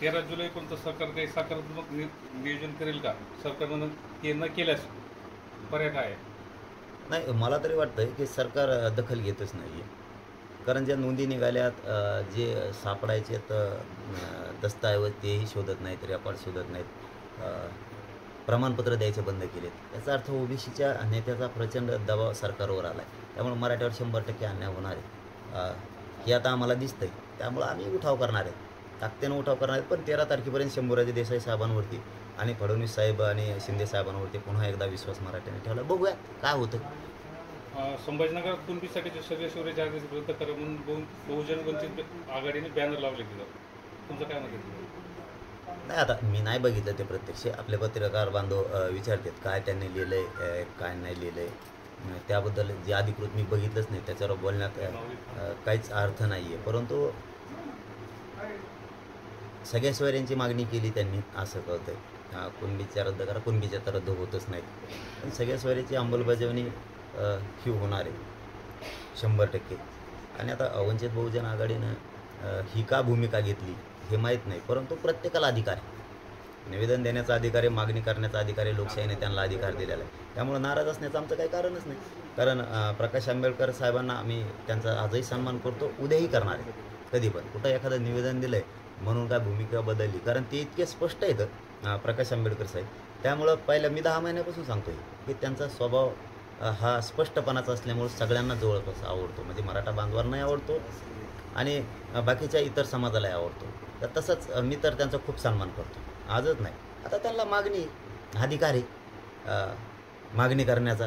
13 जुलैपर्यंत सरकार काही सकारात्मक नियोजन करेल का? सरकारनं ते न केल्यास पर्याय काय आहे? नाही, मला तरी वाटतं की सरकार दखल घेतच नाही आहे. कारण ज्या नोंदी निघाल्यात, जे सापडायचे दस्तऐवज तेही शोधत नाहीत, रेकॉर्ड शोधत नाहीत, प्रमाणपत्र द्यायचे बंद केलेत. याचा अर्थ ओबीसीच्या नेत्याचा प्रचंड दबाव सरकारवर आला आहे. त्यामुळे मराठ्यावर 100% अन्याय होणार आहे. हे आता आम्हाला दिसतंय. त्यामुळं आम्ही उठाव करणार आहेत. ताकदीनं उठाव करणार आहेत. पण 13 तारखेपर्यंत शंभूराजे देसाई साहेबांवरती आणि फडणवीस साहेब आणि शिंदे साहेबांवरती पुन्हा एकदा विश्वास मराठ्याने ठेवला. बघूया काय होतं. संभाजीनगरात कुणबीसाठीचे सगळे शौर्य आदेश रद्द करा म्हणून बहुजन वंचित आघाडीने बॅनर लावले गेलं. तुमचं काय मत आहे? नाही, आता मी नाही बघितलं ते प्रत्यक्ष. आपले पत्रकार बांधव विचारतात काय त्यांनी लिहिलं आहे, काय नाही लिहिलं आहे. त्याबद्दल जे अधिकृत मी बघितलंच नाही, त्याच्यावर बोलण्यात काहीच अर्थ नाही आहे. परंतु सगळ्या सोयऱ्यांची मागणी केली त्यांनी असं कळतंय. कुणबीच्या रद्द करा, कुणबीच्या तर रद्द होतच नाहीत. पण सगळ्या सोयऱ्याची अंमलबजावणी ही होणार आहे 100%. आणि आता वंचित बहुजन आघाडीनं ही का भूमिका घेतली हे माहीत नाही. परंतु प्रत्येकाला अधिकार आहे. निवेदन देण्याचा अधिकार आहे, मागणी करण्याचा अधिकार आहे. लोकशाहीने त्यांना अधिकार दिलेला आहे. त्यामुळे नाराज असण्याचं आमचं काही कारणच नाही. कारण प्रकाश आंबेडकर साहेबांना आम्ही त्यांचा आजही सन्मान करतो, उद्याही करणार आहे. कधी पण कुठं एखादं निवेदन दिलं आहे म्हणून काय भूमिका बदलली, कारण ते इतके स्पष्ट आहेत प्रकाश आंबेडकर साहेब. त्यामुळं पहिल्या मी 10 महिन्यापासून सांगतो की त्यांचा स्वभाव हा स्पष्टपणाचा असल्यामुळे सगळ्यांना जवळपास आवडतो. म्हणजे मराठा बांधवांनाही आवडतो आणि बाकीच्या इतर समाजालाही आवडतो. तर तसंच मी तर त्यांचा खूप सन्मान करतो. आजच नाही, आता त्यांना मागणी अधिकार आहे मागणी करण्याचा.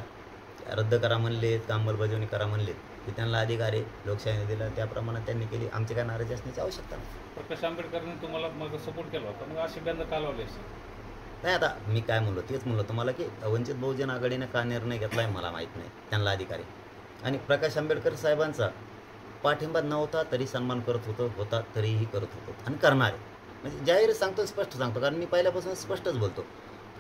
रद्द करा म्हणलेत का अंमलबजावणी करा म्हणलेत की त्यांना अधिकार आहे. लोकशाहीने दिला त्याप्रमाणे त्यांनी केली. आमची काय नाराजी असण्याची आवश्यकता नाही. प्रकाश आंबेडकरांनी तुम्हाला मग सपोर्ट केला होता, मग असे बॅनर का लावले असेल? नाही, आता मी काय म्हणलो तेच म्हणलो तुम्हाला की वंचित बहुजन आघाडीने का निर्णय घेतला आहे मला माहीत नाही. त्यांना अधिकार आहे. आणि प्रकाश आंबेडकर साहेबांचा पाठिंबा नव्हता तरी सन्मान करत होता तरीही करत होतो आणि करणार आहे. म्हणजे जाहीर सांगतो, स्पष्ट सांगतो. कारण मी पहिल्यापासून स्पष्टच बोलतो.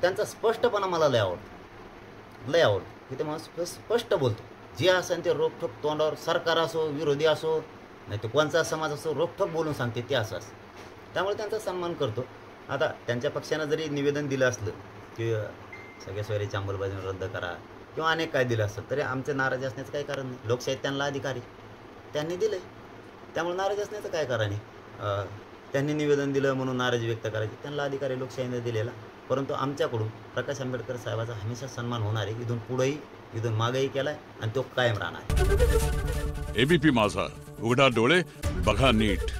त्यांचा स्पष्टपणा मला लय आवडतो, लय आवडतो की ते मला स्पष्ट बोलतो. जे असेल ते रोखठोक तोंडावर, सरकार असो, विरोधी असो, नाही तर कोणचा समाज असो, रोखठोक बोलून सांगते ते असं असतं. त्यामुळे त्यांचा सन्मान करतो. आता त्यांच्या पक्षानं जरी निवेदन दिलं असलं की सगळ्या सोयरीची अंमलबजावणी रद्द करा किंवा अनेक काय दिलं असतं तरी आमचे नाराज असण्याचं काही कारण नाही. लोकशाहीत त्यांना अधिकारी त्यांनी दिलं, त्यामुळे नाराज असण्याचं काय कारण आहे. त्यांनी निवेदन दिलं म्हणून नाराजी व्यक्त करायची, त्यांना अधिकारी लोकशाहीने दिलेला. परंतु आमच्याकडून प्रकाश आंबेडकर साहेबाचा हमेशा सन्मान होणार आहे. इथून पुढेही, इथून मागेही केला आहे आणि तो कायम राहणार आहे. एबीपी माझा, उघडा डोळे बघा नीट.